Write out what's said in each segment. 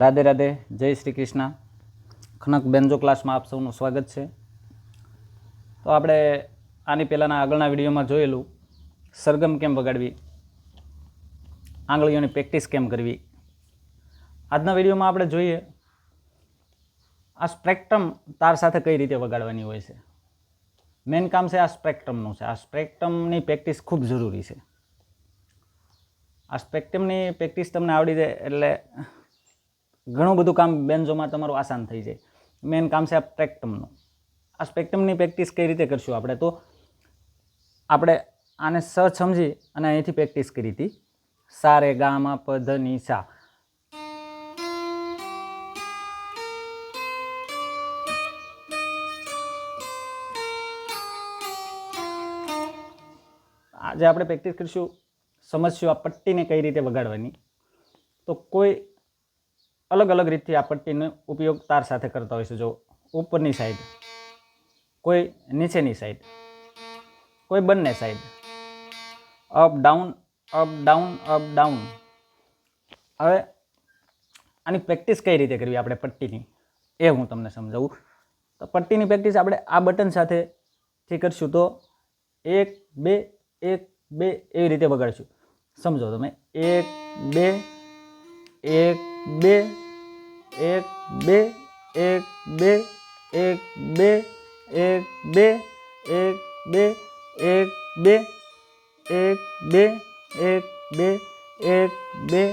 રાધે રાધે, જય શ્રી કૃષ્ણ. ખનક બેન્જો ક્લાસમાં આપ સૌનું સ્વાગત છે. તો આપણે આની પહેલાંના આગળના વિડીયોમાં જોયેલું સરગમ કેમ વગાડવી, આંગળીઓની પ્રેક્ટિસ કેમ કરવી. આજના વિડીયોમાં આપણે જોઈએ આ સ્પેક્ટ્રમ તાર સાથે કઈ રીતે વગાડવાની હોય છે. મેઇન કામ છે આ સ્પેક્ટ્રમનું છે. આ સ્પેક્ટ્રમની પ્રેક્ટિસ ખૂબ જરૂરી છે. આ સ્પેક્ટ્રમની પ્રેક્ટિસ તમને આવડી જાય એટલે ઘણું બધું કામ બેન્જોમાં તમારું આસાન થઈ જાય. મેઇન કામ છે આ સ્પેક્ટ્રમનું. આ સ્પેક્ટ્રમની પ્રેક્ટિસ કઈ રીતે કરશું આપણે, તો આપણે આને સ સમજી અને અહીંથી પ્રેક્ટિસ કરી હતી. સા રે ગા મા પ ધ ની સા. આજે આપણે પ્રેક્ટિસ કરીશું, સમજશું આ પટ્ટીને કઈ રીતે વગાડવાની. તો કોઈ અલગ અલગ રીતથી આ પટ્ટીનો ઉપયોગ તાર સાથે કરતા હોય છે. જો ઉપરની સાઈડ, કોઈ નીચેની સાઈડ, કોઈ બંને side, up down, up down, up down. હવે આની પ્રેક્ટિસ કઈ રીતે કરવી આપણે પટ્ટીની, એ હું તમને સમજાવું. તો પટ્ટીની પ્રેક્ટિસ આપણે આ બટન સાથેથી કરશું. તો 1 2 1 2 એવી રીતે વગાડશું. સમજો તમે 1 2 1 2 1 2 1 2 1 2 1 2 1 2 1 2 1 2 1 2 1 2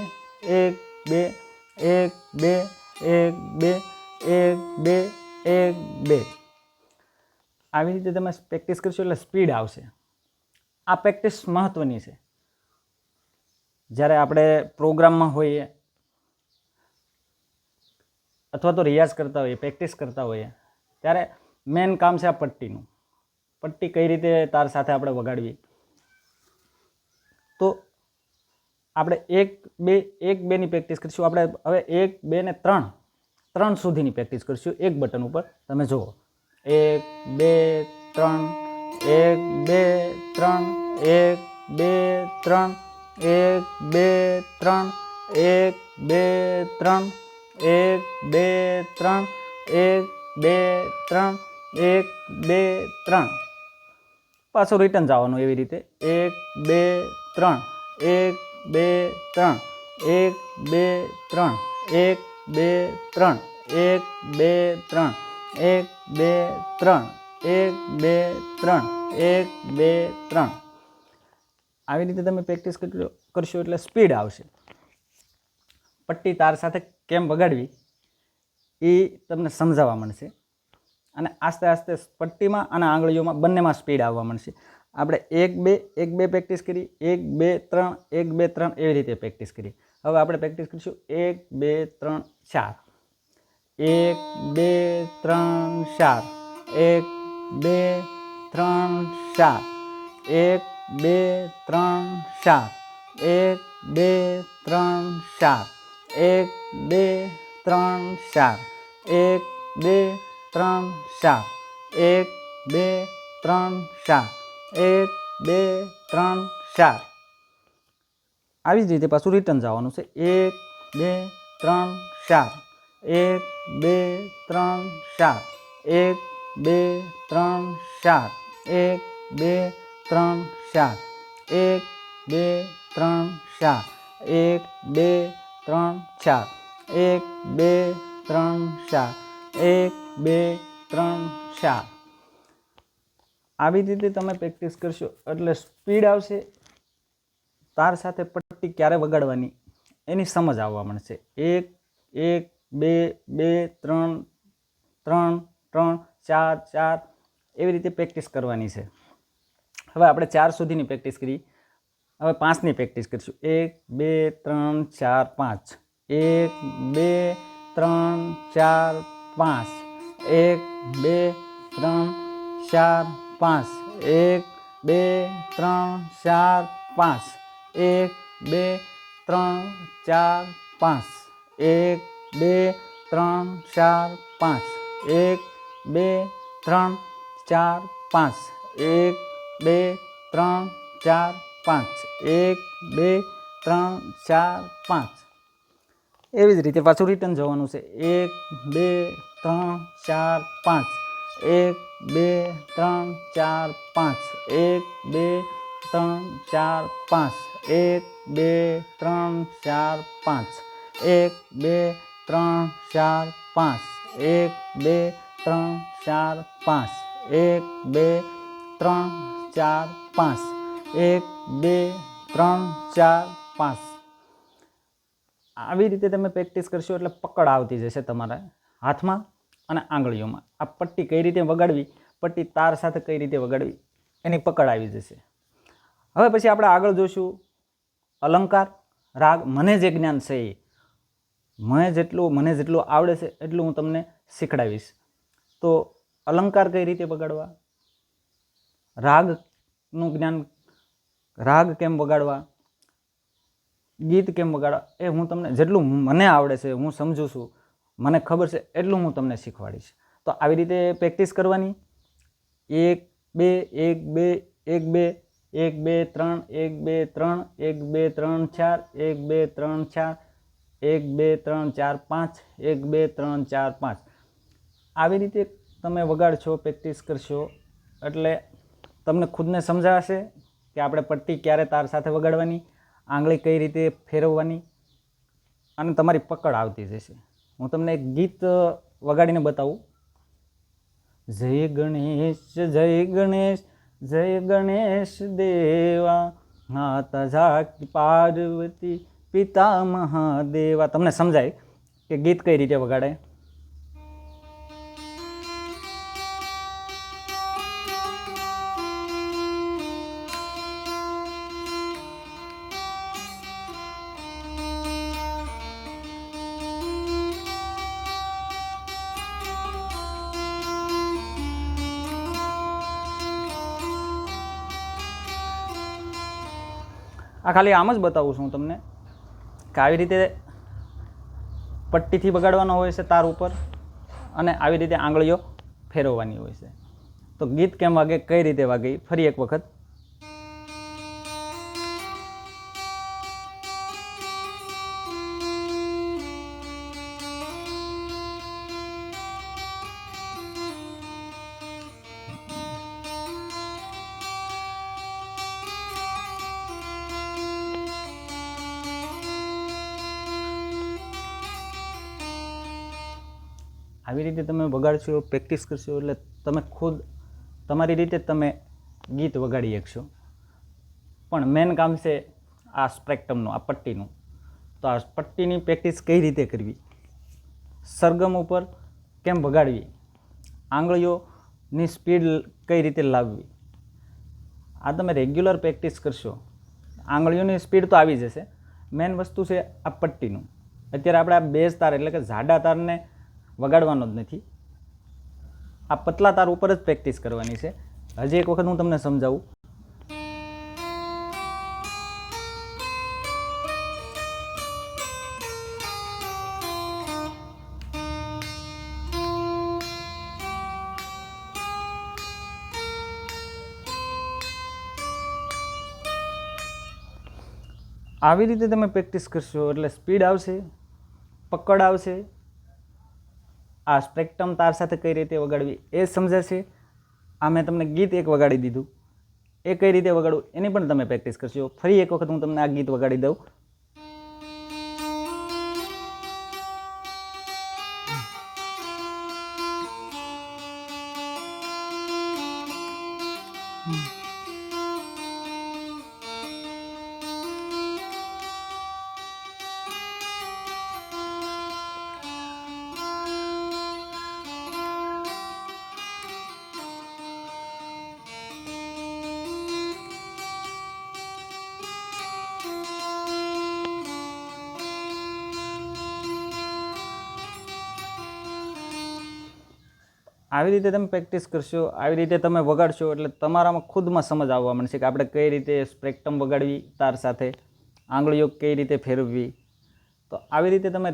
1 2 1 2 1 2 1 2 1 2. આવી રીતે તમે પ્રેક્ટિસ કરશો એટલે સ્પીડ આવશે. આ પ્રેક્ટિસ મહત્વની છે. જ્યારે આપણે પ્રોગ્રામમાં હોઈએ અથવા તો રિયાઝ કરતા હોઈએ, પ્રેક્ટિસ કરતા હોઈએ, ત્યારે મેઇન કામ છે આ પટ્ટીનું. પટ્ટી કઈ રીતે તાર સાથે આપણે વગાડવી. તો આપણે 1 2 1 2 ની પ્રેક્ટિસ કરીશું. આપણે હવે 1 2 ને 3 સુધીની પ્રેક્ટિસ કરીશું એક બટન ઉપર. તમે જુઓ 1 2 3 1 2 3 1 2 3 1 2 3 1 2 3 1 2 3 1 2 3 1 2 3. પાછું રિટર્ન જવાનું એવી રીતે 1 2 3 1 2 3 1 2 3 1 2 3 1 2 3 1 2 3 1 2 3 1 2 3. આવી રીતે તમે પ્રેક્ટિસ કરશો એટલે સ્પીડ આવશે. પટ્ટી તાર સાથે કેમ વગાડવી એ તમને સમજાવવા મળશે. અને આસ્તે આસ્તે પટ્ટીમાં અને આંગળીઓમાં બંનેમાં સ્પીડ આવવા મળશે. આપણે 1 2 1 2 પ્રેક્ટિસ કરી, 1 2 3 1 2 3 એવી રીતે પ્રેક્ટિસ કરી. હવે આપણે પ્રેક્ટિસ કરીશું 1 2 3 4. 1 2 3 4 1 2 3 4 1 2 3 4 1 2 3 4 1 2 3 4 1 2 3 4 1 2 3 4 1 2 3 4. આવી જ રીતે પાછું રિટર્ન જવાનું છે. 1 2 3 4 1 2 3 4 1 2 3 4 1 2 3 4 1 2 3 4 1 2 3 4 1 2 3 4 1 2 3 4. આવી રીતે તમે પ્રેક્ટિસ કરશો એટલે સ્પીડ આવશે. તાર સાથે પટ્ટી ક્યારે વગાડવાની એની સમજ આવવા મળશે. 1 1 2 2 3 3 3 4 4 એવી રીતે પ્રેક્ટિસ કરવાની છે. હવે આપણે 4 સુધીની પ્રેક્ટિસ કરી. હવે 5ની પ્રેક્ટિસ કરીશું. 1 2 3 4 5 1 2 3 4 5 1 2 3 4 5 1 2 3 4 5 1 2 3 4 5 1 2 3 4 5 1 2 3 4 5 1 2 3 4 5 1 2 3 4 5. એવી જ રીતે પાછું રિટર્ન જવાનું છે. 1 2 3 4 5 1 2 3 4 5 1 2 3 4 5 1 2 3 4 5 1 2 3 4 5 1 2 3 4 5 1 2 3 4 5 1 2 3 4 5. આવી રીતે તમે પ્રેક્ટિસ કરશો એટલે પકડ આવતી જશે તમારા હાથમાં અને આંગળીઓમાં. આ પટ્ટી કઈ રીતે વગાડવી, પટ્ટી તાર સાથે કઈ રીતે વગાડવી, એની પકડ આવી જશે. હવે પછી આપણે આગળ જોઈશું અલંકાર, રાગ. મને જે જ્ઞાન છે એ મને જેટલું આવડે છે એટલું હું તમને શીખડાવીશ. તો અલંકાર કઈ રીતે વગાડવા, રાગનું જ્ઞાન, રાગ કેમ વગાડવા, ગીત કેમ વગાડવા, એ હું તમને જેટલું મને આવડે છે, હું સમજું છું, મને ખબર છે એટલું હું તમને શીખવાડીશ. તો આવી રીતે પ્રેક્ટિસ કરવાની. 1 2 1 2 1 2 1 2 3 1 2 3 1 2 3 4 1 2 3 4 1 2 3 4 5 1 2 3 4 5. આવી રીતે તમે વગાડશો, પ્રેક્ટિસ કરશો એટલે તમને ખુદને સમજાશે કે આપણે પટ્ટી ક્યારે તાર સાથે વગાડવાની, આંગળી કઈ રીતે ફેરવવાની, અને તમારી પકડ આવતી જશે. હું તમને એક ગીત વગાડીને બતાવું. જય ગણેશ જય ગણેશ જય ગણેશ દેવા, માતા જાકી પાર્વતી પિતા મહાદેવા. તમને સમજાય કે ગીત કઈ રીતે વગાડે. આ ખાલી આમ જ બતાવું છું હું તમને કે આવી રીતે પટ્ટીથી વગાડવાનો હોય છે તાર ઉપર, અને આવી રીતે આંગળીઓ ફેરવવાની હોય છે. તો ગીત કેમ વાગે, કઈ રીતે વાગે, ફરી એક વખત. આવી રીતે તમે વગાડશો, પ્રેક્ટિસ કરશો એટલે તમે ખુદ તમારી રીતે તમે ગીત વગાડી શકશો. પણ મેન કામ છે આ સ્પેક્ટ્રમનું, આ પટ્ટીનું. તો આ પટ્ટીની પ્રેક્ટિસ કઈ રીતે કરવી, સરગમ ઉપર કેમ વગાડવી, આંગળીઓની સ્પીડ કઈ રીતે લાવવી, આ તમે રેગ્યુલર પ્રેક્ટિસ કરશો. આંગળીઓની સ્પીડ તો આવી જશે. મેન વસ્તુ છે આ પટ્ટીનું. અત્યારે આપણે આ બેઝ તાર એટલે કે જાડા તારને વગાડવાનો જ નથી, આ પતલા તાર ઉપર જ પ્રેક્ટિસ કરવાની છે. હજી એક વખત હું તમને સમજાવું. આવી રીતે તમે પ્રેક્ટિસ કરશો એટલે સ્પીડ આવશે, પકડ આવશે, આ સ્પેક્ટ્રમ તાર સાથે કઈ રીતે વગાડવી એ સમજાશે. આ મેં તમને ગીત એક વગાડી દીધું, એ કઈ રીતે વગાડવું એની પણ તમે પ્રેક્ટિસ કરશો. ફરી એક વખત હું તમને આ ગીત વગાડી દઉં. આવી રીતે તમે પ્રેક્ટિસ કરશો, આવી રીતે તમે વગાડશો એટલે તમારામાં ખુદમાં સમજ આવવા મળશે કે આપણે કઈ રીતે સ્પેક્ટ્રમ વગાડવી તાર સાથે, આંગળીઓ કઈ રીતે ફેરવવી. તો આવી રીતે તમે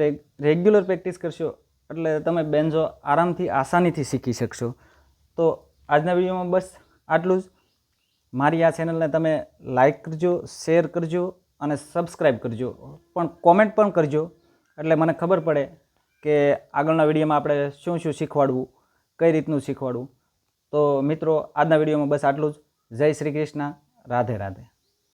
રેગ્યુલર પ્રેક્ટિસ કરશો એટલે તમે બેન્જો આરામથી આસાનીથી શીખી શકશો. તો આજના વિડીયોમાં બસ આટલું જ. મારી આ ચેનલને તમે લાઈક કરજો, શેર કરજો અને સબસ્ક્રાઈબ કરજો, પણ કોમેન્ટ પણ કરજો એટલે મને ખબર પડે કે આગળના વિડીયોમાં આપણે શું શું શીખવાડવું, કઈ રીતનું શીખવાડવું. તો મિત્રો આજના વિડીયોમાં બસ આટલું જ. જય શ્રી કૃષ્ણ. રાધે રાધે.